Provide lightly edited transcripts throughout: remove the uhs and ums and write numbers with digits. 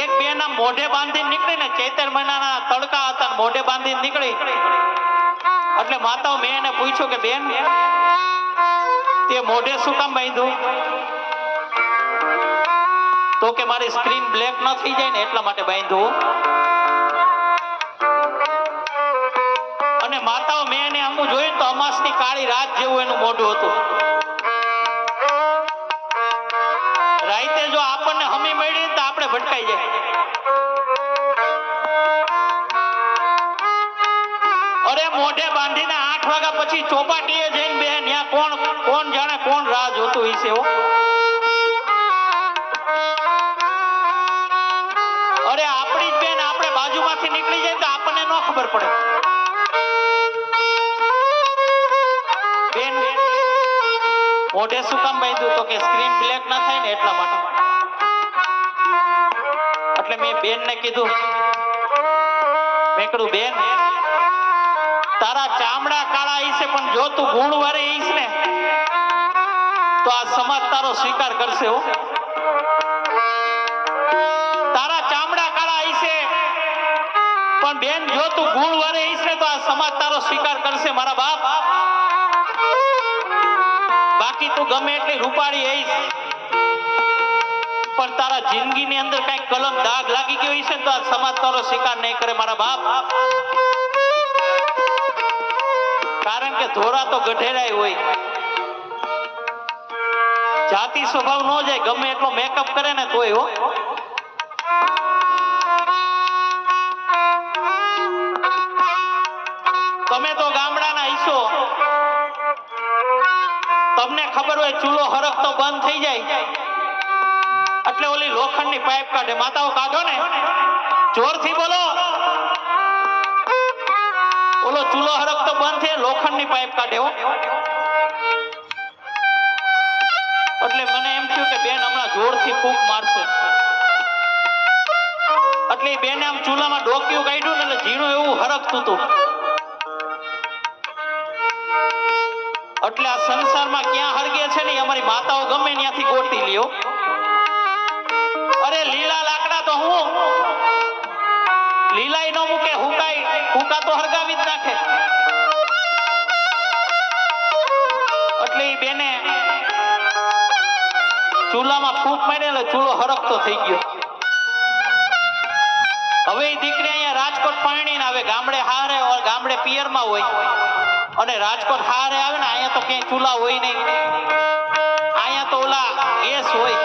એક બેન આમ મોઢે બાંધીને નીકળી ને, ચૈતર મહિનાના તડકા હતા, મોઢે બાંધીને નીકળી. એટલે માતાઓ મેં એને પૂછ્યું કે બેન તે મોઢે શું કામ બાંધ્યું? તો કે મારી સ્ક્રીન બ્લેક ન થઈ જાય ને એટલા માટે બાંધ્યું. અને માતાઓ મેં એને આમું જોયું તો અમાસની કાળી રાત જેવું એનું મોઢું હતું. રાતે જો આપણને હમી મળી તો આપણે ભટકાઈ જાય. અરે મોઢે બાંધીને 8 વાગ્યા પછી ચોપાટીએ જઈને બે ત્યાં કોણ જાણે કોણ રાહ જોતું હશે. અરે આપણી જ બેન આપણે બાજુમાંથી નીકળી જાય તો આપણને ન ખબર પડે. બેન મોઢે શું કામ બાંધ્યું? તો કે સ્ક્રીન બ્લેક ના થાય ને એટલા માટે. એટલે મેં બેનને કીધું, મેં કીધું બેન તારા ચામડા કાળા હશે પણ જો તું ગુણવાળી હઈશ ને તો આ સમાજ તારો સ્વીકાર કરશે. હો તારા ચામડા કાળા હશે પણ બેન જો તું ગુણવાળી હઈશ ને તો આ સમાજ તારો સ્વીકાર કરશે મારા બાપ. બાકી તું ગમે એટલી રૂપાળી હઈશ પણ તારા જિંદગીની અંદર કઈ કલમ દાગ લાગી ગયો હશે તો આ સમાજ તારો સ્વીકાર નહીં કરે મારા બાપ. કારણ કે ધોરા તો ગઢેરાય હોય, જાતિ સ્વભાવ ન જાય ગમે એટલો મેકઅપ કરે ને તોય. હો તમે તો ગામડાના હઈશો, તમને ખબર હોય ચૂલો હરખતો બંધ થઈ જાય એટલે ઓલી લોખંડની પાઇપ કાઢે. માતાઓ કાઢો ને, જોરથી બોલો. ઓલો ચૂલો હરખતો બંધ થાય લોખંડની પાઇપ કાઢે. હો એટલે મને એમ થયું કે બેન હમણાં જોરથી ફૂંક મારશે. એટલે એ બેને આમ ચૂલામાં ડોક્યું કાઢ્યું ને એટલે ઝીણું એવું હરખતું હતું. એટલે આ સંસારમાં ક્યાં હરગે છે ને અમારી માતાઓ ગમે ત્યાંથી ગોતી લ્યો. અરે લીલા લાકડા તો હું લીલાઈ નો મૂકે, હુકા તો હરગાવી જ નાખે. એટલે એ બેને ચૂલામાં ફૂંક મારી એટલે ચૂલો હરખતો થઈ ગયો. હવે એ દીકરી અહીંયા રાજકોટ પરણીને આવે, ગામડે હારે ગામડે પિયરમાં હોય અને રાજકોટ હારે આવે ને અહીંયા તો ક્યાંય ચૂલા હોય નહીં. અહીંયા તો ઓલા ગેસ હોય.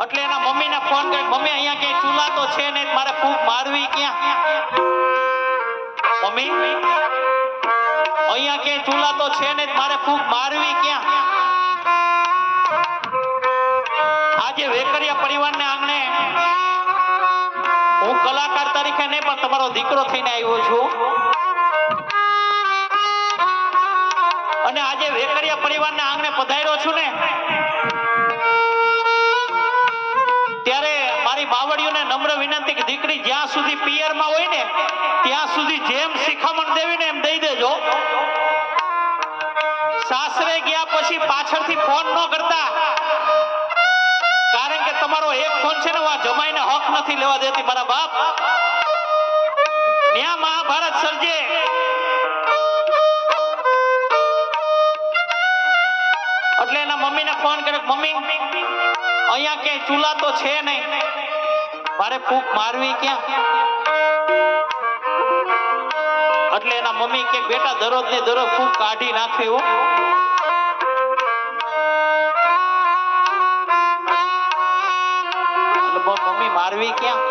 એટલે એના મમ્મીને ફોન કરી, મમ્મી અહીંયા ક્યાંય ચૂલા તો છે નહીં, મારે ફૂંક મારવી ક્યાં? મમ્મી અહીંયા ક્યાંય ચૂલા તો છે નહીં, મારે ફૂંક મારવી ક્યાં? આજે વેકરિયા પરિવારને આંગણે હું કલાકાર તરીકે નહીં પણ તમારો દીકરો થઈને આવ્યો છું. અને આજે વેકરિયા પરિવારને આંગણે પધાર્યો છું ને ત્યારે મારી બાવળીઓને નમ્ર વિનંતી કે દીકરી જ્યાં સુધી પિયરમાં હોય ને ત્યાં સુધી જેમ શિખામણ દેવી ને એમ દઈ દેજો. સાસરે ગયા પછી પાછળથી ફોન ન કરતા, કારણ કે તમારો એક ફોન છે ને આ જમાઈને હક નથી લેવા દેતી મારા બાપ. ત્યાં મહાભારત સર્જે. એટલે એના મમ્મીને ફોન કર્યો, મમ્મી અહીંયા ક્યાંય ચૂલા તો છે નહીં, મારે ફૂંક મારવી ક્યાં? એટલે એના મમ્મી કે બેટા દરરોજ ને દરરોજ ફૂંક કાઢી નાખવી. હો મમ્મી મારવી ક્યાં?